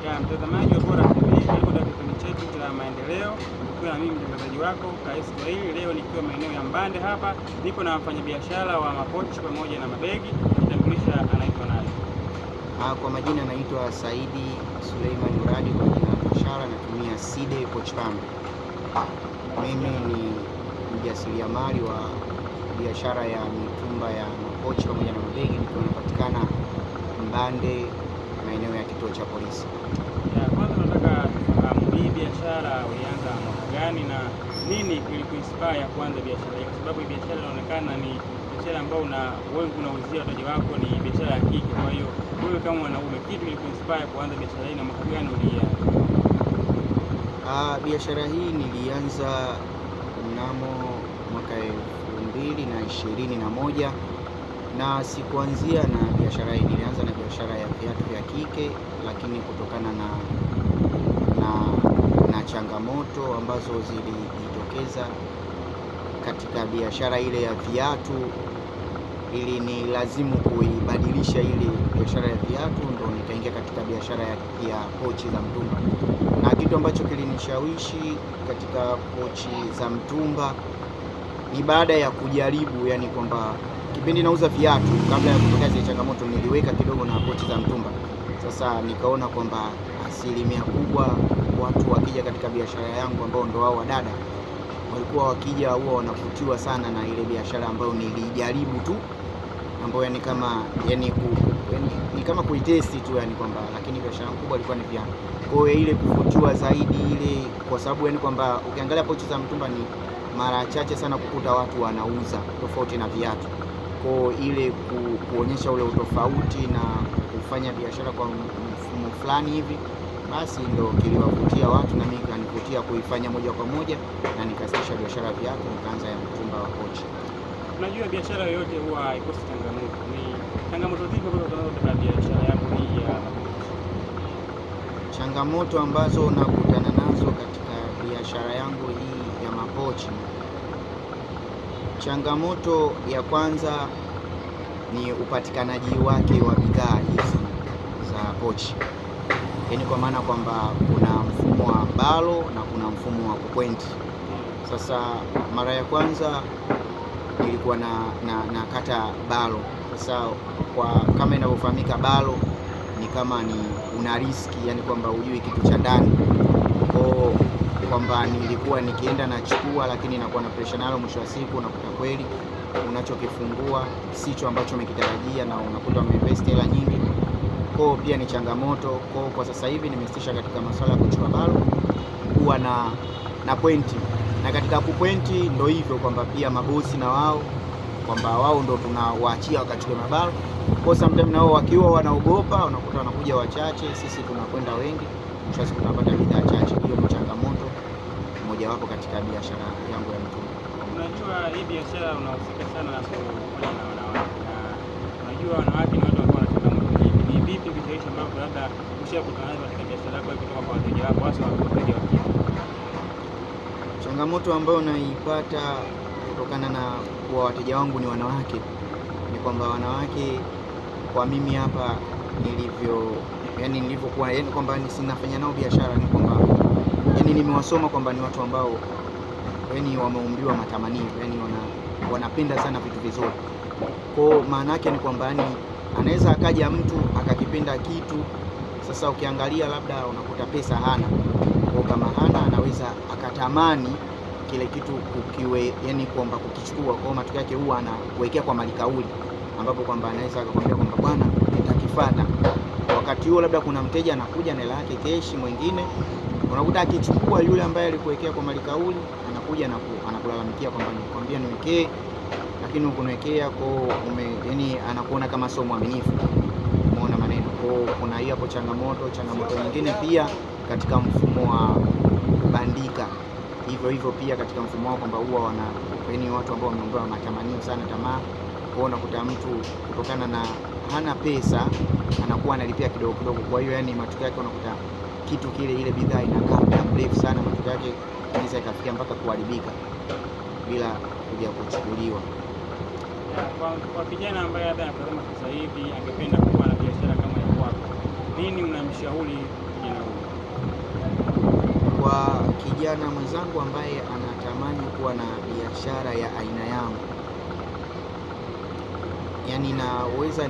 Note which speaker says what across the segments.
Speaker 1: Ya mtazamaji wa Bora TV, karibu katika kipindi chetu cha maendeleo. Ukiwa na mimi mtangazaji wako Kais Swahili. Leo nikiwa maeneo ya Mbande hapa, niko na wafanyabiashara wa mapochi pamoja na mabegi. Nitambulisha anaitwa nani?
Speaker 2: Kwa majina naitwa Saidi Suleiman Uradi, kwa jina la biashara natumia Side Pochi Pambe. Mimi ni mjasiriamali wa biashara ya mitumba ya mapochi pamoja na mabegi, nikiwa napatikana Mbande, maeneo ya kituo cha polisi.
Speaker 1: Kwanza nataka hii biashara ulianza mwaka gani na nini kilikuinspire kuanza biashara hii? Kwa sababu hii biashara inaonekana ni biashara ambayo wewe unauzia wateja wako, ni biashara ya kike. Kwa hiyo wewe kama mwanaume, kitu kilikuinspire kuanza biashara hii na mwaka gani ulianza?
Speaker 2: Biashara hii nilianza mnamo mwaka 2021 na sikuanzia na biashara hii, nilianza na biashara ya viatu vya kike, lakini kutokana na changamoto ambazo zilijitokeza katika biashara ile ya viatu, ili ni lazimu kuibadilisha ile biashara ya viatu, ndo nikaingia katika biashara ya pochi za mtumba. Na kitu ambacho kilinishawishi katika pochi za mtumba ni baada ya kujaribu, yani kwamba kipindi nauza viatu, kabla ya kutokea zile changamoto, niliweka kidogo na pochi za mtumba. Sasa nikaona kwamba asilimia kubwa watu wakija katika biashara yangu, ambao ndo wao wadada, walikuwa wakija huwa wanavutiwa sana na ile biashara ambayo nilijaribu tu, ambayo ni kama kuitesti tu, yani kwamba, lakini biashara kubwa ilikuwa ni viatu. Kwa hiyo ile kuvutiwa zaidi ile, kwa sababu yani kwamba ukiangalia pochi za mtumba ni mara chache sana kukuta watu wanauza tofauti na viatu. Kwa ile kuonyesha ule utofauti na kufanya biashara kwa mfumo fulani hivi, basi ndo kiliwavutia watu, na mimi kanivutia kuifanya moja kwa moja, na nikasitisha biashara viatu, nikaanza ya mtumba wa pochi.
Speaker 1: Unajua biashara yoyote huwa haikosi changamoto. Ni changamoto zipi ambazo tunazo katika biashara yako hii ya mapochi?
Speaker 2: Changamoto ambazo nakutana nazo katika biashara yangu hii ya mapochi, changamoto ya kwanza ni upatikanaji wake wa bidhaa hizi za pochi. Yaani kwa maana kwamba kuna mfumo wa balo na kuna mfumo wa kupointi. Sasa mara ya kwanza nilikuwa na kata balo. Sasa kama inavyofahamika, balo ni kama ni una riski, yani kwamba hujui kitu cha ndani. Kwamba nilikuwa nikienda nachukua, lakini inakuwa na pressure nalo, mwisho wa siku unakuta kweli unachokifungua sicho ambacho umekitarajia, na unakuta umeinvest hela nyingi. Kwa pia ni changamoto. Kwa sasa hivi nimesitisha katika masuala ya kuchukua balo, kuwa na pointi. Na katika kupointi ndio hivyo kwamba pia mabosi na wao ndo tunawaachia wakachukue mabalo. Kwa sometimes nao wakiwa wanaogopa, unakuta wanakuja wachache, sisi tunakwenda wengi, mwisho wa siku tunapata bidhaa chache. Hiyo ni changamoto moja wapo katika biashara yangu ya mtumba.
Speaker 1: Unajua hii biashara unahusika sana na kufanya na wanawake, na unajua wanawake ni watu ambao wana changamoto nyingi. Ni vipi vitu ambavyo labda ushakutana nazo katika biashara yako kutoka kwa wateja wako, hasa wateja wa kike?
Speaker 2: Changamoto ambayo naipata kutokana na kwa wateja wangu ni wanawake, ni kwamba wanawake, kwa mimi hapa nilivyokuwa, yani kwamba sinafanya nao biashara, ni kwamba yani nimewasoma kwamba ni watu ambao yani wameumbiwa matamanio, yani wanapenda sana vitu vizuri. Kwa maana yake ni kwamba yani anaweza akaja mtu akakipenda kitu. Sasa ukiangalia labda unakuta pesa hana, kwa kama hana anaweza akatamani kile kitu yani kwamba kukichukua. Kwa matokeo yake huwa anakuwekea kwa malikauli, ambapo kwamba anaweza akakwambia kwamba bwana nitakifuata. Wakati huo labda kuna mteja anakuja na hela yake keshi, mwingine unakuta akichukua yule ambaye alikuwekea kwa malikauli, anakuja na anakulalamikia kwamba nikwambia niwekee, lakini ukuniwekea yani anakuona kama sio mwaminifu. Umeona maneno. Kwa kuna hiyo hapo changamoto nyingine pia katika mfumo wa bandika. Hivyo pia katika mfumo wao kwamba huwa yani watu ambao wameombewa matamanio sana, tamaa. Kwa unakuta mtu kutokana na hana pesa anakuwa analipia kidogo kidogo. Kwa hiyo yani matokeo yake unakuta kitu kile, ile bidhaa inakaa muda mrefu sana, matokeo yake inaweza ikafikia mpaka kuharibika bila kuja kuchukuliwa.
Speaker 1: Kwa kijana ambaye labda anatazama sasa hivi angependa kuwa na biashara kama ya kwako, nini unamshauri kijana
Speaker 2: na mwenzangu ambaye anatamani kuwa na biashara ya aina yangu, yani naweza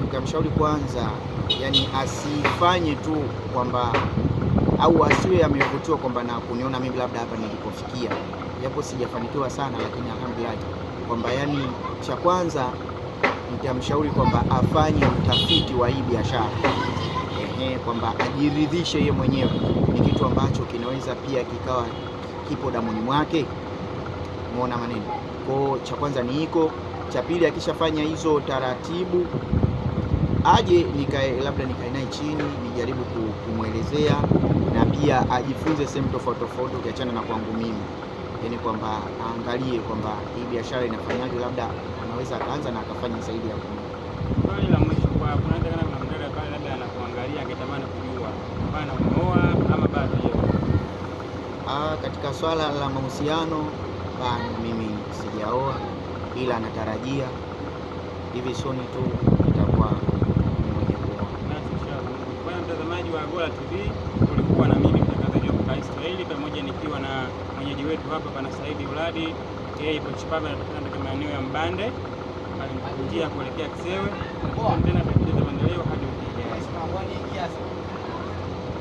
Speaker 2: nikamshauri kwanza, yani asifanye tu kwamba, au asiwe amevutiwa kwamba na kuniona mimi labda hapa nilipofikia, japo sijafanikiwa sana, lakini alhamdulillah, kwamba yani cha kwanza nitamshauri kwamba afanye utafiti wa hii biashara, kwamba ajiridhishe yeye mwenyewe ni kitu ambacho kinaweza pia kikawa kipo damuni mwake. Umeona maneno? Kwa cha kwanza ni hiko. Cha pili, akishafanya hizo taratibu, aje labda nikae naye chini nijaribu kumwelezea, na pia ajifunze sehemu tofauti tofauti ukiachana na kwangu mimi, yani kwamba aangalie kwamba hii biashara inafanyaje, labda anaweza akaanza na akafanya zaidi ya kumi.
Speaker 1: Swali la mwisho, kwa kuna mdada pale labda anakuangalia angetamani kujua bana umeoa ama bado?
Speaker 2: Katika swala la mahusiano bana, mimi sijaoa, ila anatarajia hivi soni tu itakuwa mwenye kuoa.
Speaker 1: Bwana mtazamaji wa Gola TV, ulikuwa na mimi mtangazaji wa Kiswahili pamoja nikiwa na mwenyeji wetu hapa Bwana Saidi Uladi Pochipaba, anatokana katika maeneo ya Mbande njia kuelekea Kisewe. Tena maendeleo hadi